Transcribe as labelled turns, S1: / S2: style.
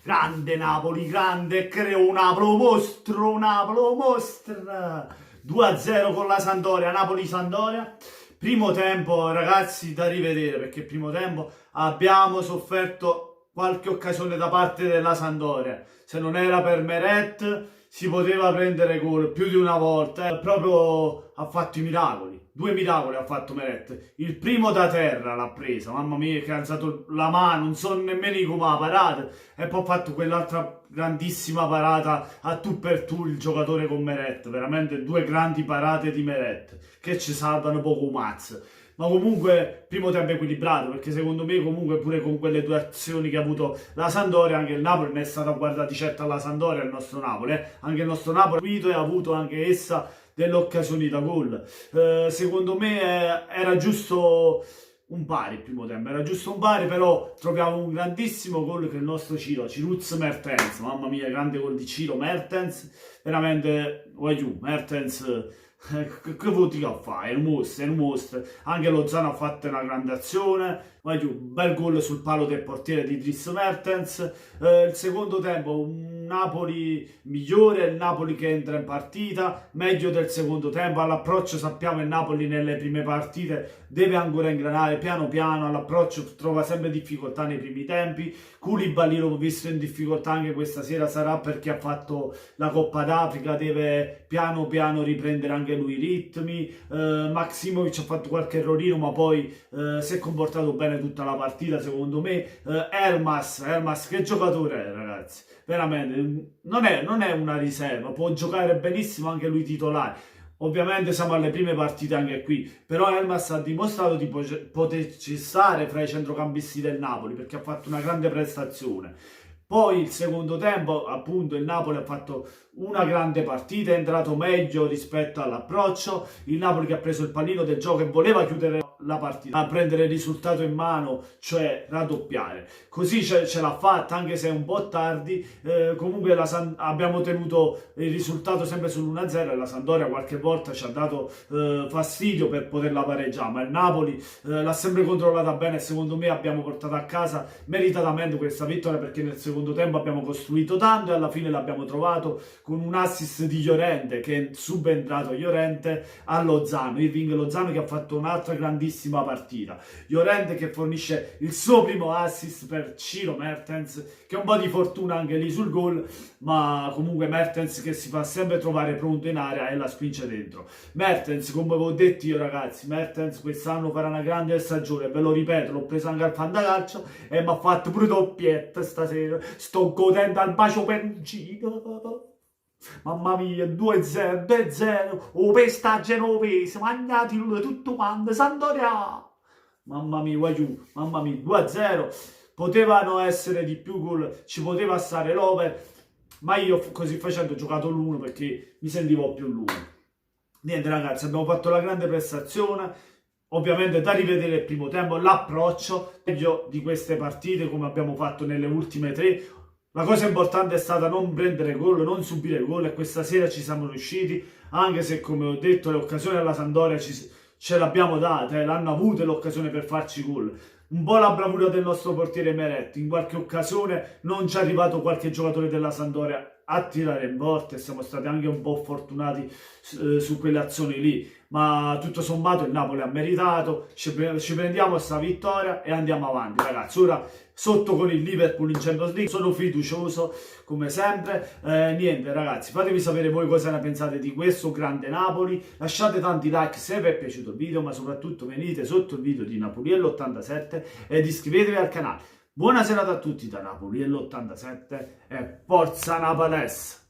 S1: Grande Napoli, grande, creo un Napoli mostro, un Napoli mostra. 2-0 con la Sampdoria, Napoli-Sampdoria. Primo tempo, ragazzi, da rivedere, perché primo tempo abbiamo sofferto qualche occasione da parte della Sampdoria. Se non era per Meret si poteva prendere gol più di una volta. Proprio ha fatto i miracoli. 2 miracoli ha fatto Meret. Il primo da terra l'ha presa, mamma mia, che ha alzato la mano, non so nemmeno come ha parato. E poi ha fatto quell'altra grandissima parata a tu per tu il giocatore con Meret. Veramente 2 grandi parate di Meret che ci salvano poco mazzo. Ma comunque primo tempo equilibrato, perché secondo me comunque pure con quelle 2 azioni che ha avuto la Sampdoria, anche il Napoli non è stato guardati certo alla Sampdoria il nostro Napoli, anche il nostro Napoli ha avuto anche essa delle occasioni da gol. Secondo me era giusto un pari il primo tempo, era giusto un pari, però troviamo un grandissimo gol che il nostro Ciruz Mertens, mamma mia, grande gol di Ciro Mertens, veramente, Mertens. Che vuol dire fa? È un mostro. Anche Lozano ha fatto una grande azione. Bel gol sul palo del portiere di Dries Mertens. Il secondo tempo un Napoli migliore, il Napoli che entra in partita, meglio del secondo tempo. All'approccio sappiamo il Napoli nelle prime partite deve ancora ingranare piano piano, all'approccio trova sempre difficoltà nei primi tempi. Koulibaly l'ho visto in difficoltà anche questa sera, sarà perché ha fatto la Coppa d'Africa, deve piano piano riprendere anche lui i ritmi. Maximovic ha fatto qualche errorino, ma poi si è comportato bene tutta la partita secondo me. Elmas che giocatore è, ragazzi, veramente non è una riserva, può giocare benissimo anche lui titolare. Ovviamente siamo alle prime partite anche qui, però Elmas ha dimostrato di poterci stare fra i centrocampisti del Napoli, perché ha fatto una grande prestazione. Poi il secondo tempo, appunto, il Napoli ha fatto una grande partita, è entrato meglio rispetto all'approccio. Il Napoli che ha preso il pallino del gioco e voleva chiudere la partita, a prendere il risultato in mano, cioè raddoppiare. Così ce l'ha fatta, anche se è un po' tardi. Comunque abbiamo tenuto il risultato sempre sull'1-0 e la Sampdoria qualche volta ci ha dato fastidio per poterla pareggiare, ma il Napoli l'ha sempre controllata bene e secondo me abbiamo portato a casa meritatamente questa vittoria, perché nel secondo tempo abbiamo costruito tanto e alla fine l'abbiamo trovato con un assist di Llorente, che è subentrato Llorente a Lozano, Irving Lozano, che ha fatto un'altra grandissima partita. Llorente che fornisce il suo primo assist per Ciro Mertens, che è un po' di fortuna anche lì sul gol, ma comunque Mertens che si fa sempre trovare pronto in area e la spinge dentro. Mertens, come avevo detto io, ragazzi, Mertens quest'anno farà una grande stagione, ve lo ripeto, l'ho preso anche al fantacalcio e mi ha fatto pure doppietta stasera, sto godendo al bacio peruncino. Mamma mia, 2-0, 2-0, o pesta genovese, magnati tutto quanto, Sampdoria! Mamma mia, mamma mia, 2-0, potevano essere di più gol, ci poteva stare l'over, ma io così facendo ho giocato l'1 perché mi sentivo più l'1. Niente ragazzi, abbiamo fatto la grande prestazione, ovviamente da rivedere il primo tempo, l'approccio, meglio di queste partite come abbiamo fatto nelle ultime 3. La cosa importante è stata non prendere gol, non subire gol, e questa sera ci siamo riusciti, anche se come ho detto le occasioni alla Sampdoria ce l'abbiamo date, l'hanno avute l'occasione per farci gol. Un po' la bravura del nostro portiere Meret, in qualche occasione non ci è arrivato qualche giocatore della Sampdoria a tirare in porta e siamo stati anche un po' fortunati su quelle azioni lì, ma tutto sommato il Napoli ha meritato, ci prendiamo questa vittoria e andiamo avanti ragazzi. Ora sotto con il Liverpool in Champions League, sono fiducioso come sempre. Niente ragazzi, fatemi sapere voi cosa ne pensate di questo grande Napoli, lasciate tanti like se vi è piaciuto il video, ma soprattutto venite sotto il video di Napoliello87 ed iscrivetevi al canale. Buona serata a tutti da Napoliello87 e forza Naples!